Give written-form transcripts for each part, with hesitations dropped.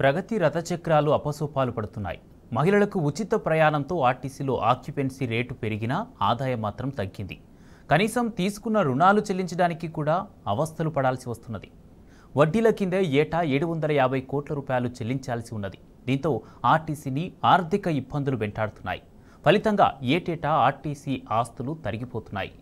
ప్రగతి రథచక్రాలు అపసోపాలు పడుతున్నాయి. మహిళలకు ఉచిత ప్రయాణంతో ఆర్టీసీలో ఆక్యుపెన్సీ రేటు పెరిగినా ఆదాయం మాత్రం తగ్గింది. కనీసం తీసుకున్న రుణాలు చెల్లించడానికి కూడా అవస్థలు పడాల్సి వస్తున్నది. వడ్డీల కిందే ఏటా 750 కోట్ల రూపాయలు చెల్లించాల్సి ఉన్నది. దీంతో ఆర్టీసీని ఆర్థిక ఇబ్బందులు వెంటాడుతున్నాయి. ఫలితంగా ఏటేటా ఆర్టీసీ ఆస్తులు తరిగిపోతున్నాయి.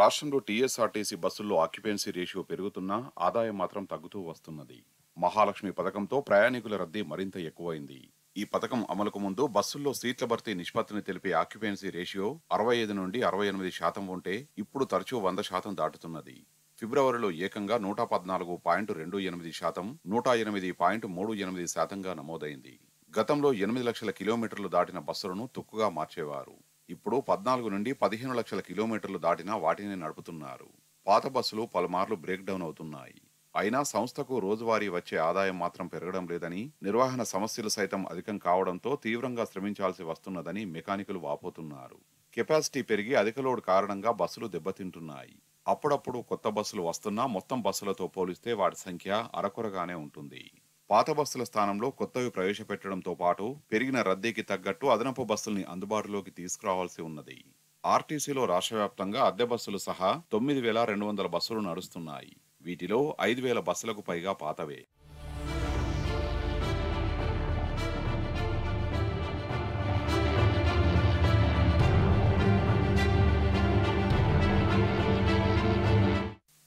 రాష్ట్రంలో టీఎస్ఆర్టీసీ బస్సుల్లో ఆక్యుపెన్సీ రేషియో పెరుగుతున్నా ఆదాయం మాత్రం తగ్గుతూ వస్తున్నది. మహాలక్ష్మి పథకంతో ప్రయాణికుల రద్దీ మరింత ఎక్కువైంది. ఈ పథకం అమలుకు ముందు బస్సుల్లో సీట్ల భర్తీ నిష్పత్తిని తెలిపే ఆక్యుపెన్సీ రేషియో 65 నుండి 68% ఉంటే ఇప్పుడు తరచూ 100% దాటుతున్నది. ఫిబ్రవరిలో ఏకంగా 114.28%, 108.38%గా నమోదైంది. గతంలో 8 లక్షల కిలోమీటర్లు దాటిన బస్సులను తుక్కుగా మార్చేవారు. ఇప్పుడు 14 నుండి 15 లక్షల కిలోమీటర్లు దాటినా వాటిని నడుపుతున్నారు. పాత బస్సులు పలుమార్లు బ్రేక్ డౌన్ అవుతున్నాయి. అయినా సంస్థకు రోజువారీ వచ్చే ఆదాయం మాత్రం పెరగడం లేదని, నిర్వహణ సమస్యలు సైతం అధికం కావడంతో తీవ్రంగా శ్రమించాల్సి వస్తున్నదని మెకానికులు వాపోతున్నారు. కెపాసిటీ పెరిగి అధిక లోడ్ కారణంగా బస్సులు దెబ్బతింటున్నాయి. అప్పుడప్పుడు కొత్త బస్సులు వస్తున్నా మొత్తం బస్సులతో పోలిస్తే వాటి సంఖ్య అరకొరగానే ఉంటుంది. పాత బస్సుల స్థానంలో కొత్తవి ప్రవేశపెట్టడంతో పాటు పెరిగిన రద్దీకి తగ్గట్టు అదనపు బస్సుల్ని అందుబాటులోకి తీసుకురావాల్సి ఉన్నది. ఆర్టీసీలో రాష్ట్ర వ్యాప్తంగా అద్దె బస్సులు సహా 9,200 బస్సులు నడుస్తున్నాయి. వీటిలో 5,000 బస్సులకు పైగా పాతవే.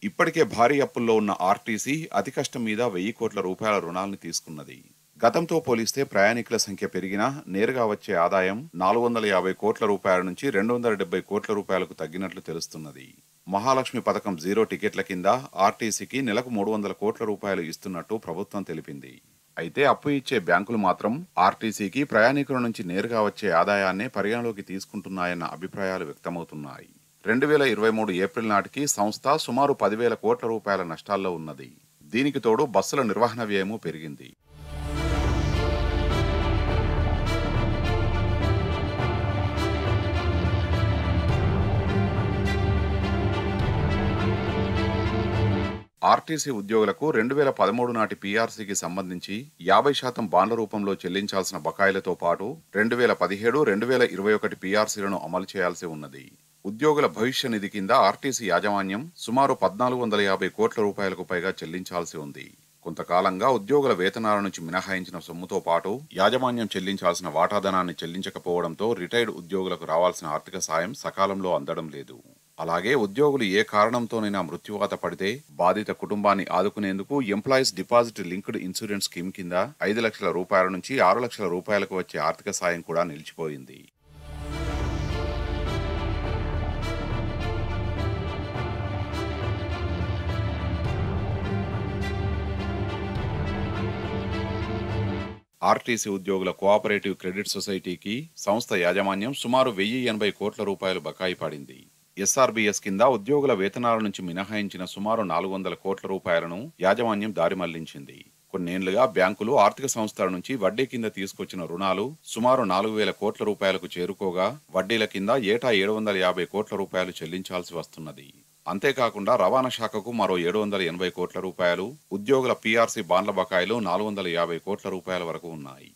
ఇప్పటికే భారీ అప్పుల్లో ఉన్న ఆర్టీసీ అతి కష్టం మీద 1000 కోట్ల రూపాయల రుణాలను తీసుకున్నది. గతంతో పోలిస్తే ప్రయాణికుల సంఖ్య పెరిగినా నేరుగా వచ్చే ఆదాయం 450 కోట్ల రూపాయల నుంచి 270 కోట్ల రూపాయలకు తగ్గినట్లు తెలుస్తున్నది. మహాలక్ష్మి పథకం 0 టికెట్ల కింద ఆర్టీసీకి నెలకు 300 కోట్ల రూపాయలు ఇస్తున్నట్టు ప్రభుత్వం తెలిపింది. అయితే అప్పు ఇచ్చే బ్యాంకులు మాత్రం ఆర్టీసీకి ప్రయాణికుల నుంచి నేరుగా వచ్చే ఆదాయాన్నే పరిగణలోకి తీసుకుంటున్నాయన్న అభిప్రాయాలు వ్యక్తమవుతున్నాయి. 2023 ఏప్రిల్ నాటికి సంస్థ సుమారు 10,000 కోట్ల రూపాయల నష్టాల్లో ఉన్నది. దీనికి తోడు బస్సుల నిర్వహణ వ్యయము పెరిగింది. ఆర్టీసీ ఉద్యోగులకు 2013 నాటి పీఆర్సీకి సంబంధించి 50% బాండ్ల రూపంలో చెల్లించాల్సిన బకాయిలతో పాటు 2017, 2021 పీఆర్సీలను అమలు చేయాల్సి ఉన్నది. ఉద్యోగుల భవిష్య నిధి కింద ఆర్టీసీ యాజమాన్యం సుమారు 1,450 కోట్ల రూపాయలకు పైగా చెల్లించాల్సి ఉంది. కొంతకాలంగా ఉద్యోగుల వేతనాల నుంచి మినహాయించిన సొమ్ముతో పాటు యాజమాన్యం చెల్లించాల్సిన వాటాధనాన్ని చెల్లించకపోవడంతో రిటైర్డ్ ఉద్యోగులకు రావాల్సిన ఆర్థిక సాయం సకాలంలో అందడం లేదు. అలాగే ఉద్యోగులు ఏ కారణంతోనైనా మృత్యువాత పడితే బాధిత కుటుంబాన్ని ఆదుకునేందుకు employees deposit linked insurance scheme కింద 5 లక్షల రూపాయల నుంచి 6 లక్షల రూపాయలకు వచ్చే ఆర్థిక సాయం కూడా నిలిచిపోయింది. ఆర్టీసీ ఉద్యోగుల కోఆపరేటివ్ క్రెడిట్ సొసైటీకి సంస్థ యాజమాన్యం సుమారు 1,080 కోట్ల రూపాయలు బకాయి పడింది. ఎస్ఆర్బీఎస్ కింద ఉద్యోగుల వేతనాల నుంచి మినహాయించిన సుమారు 400 కోట్ల రూపాయలను యాజమాన్యం దారి మళ్లించింది. కొన్నేళ్లుగా బ్యాంకులు ఆర్థిక సంస్థల నుంచి వడ్డీ కింద తీసుకొచ్చిన రుణాలు సుమారు 4,000 కోట్ల రూపాయలకు చేరుకోగా వడ్డీల కింద ఏటా 750 కోట్ల రూపాయలు చెల్లించాల్సి వస్తున్నది. అంతేకాకుండా రవాణా శాఖకు మరో 780 కోట్ల రూపాయలు, ఉద్యోగుల పీఆర్సీ బాండ్ల బకాయిలు 450 కోట్ల రూపాయల వరకు ఉన్నాయి.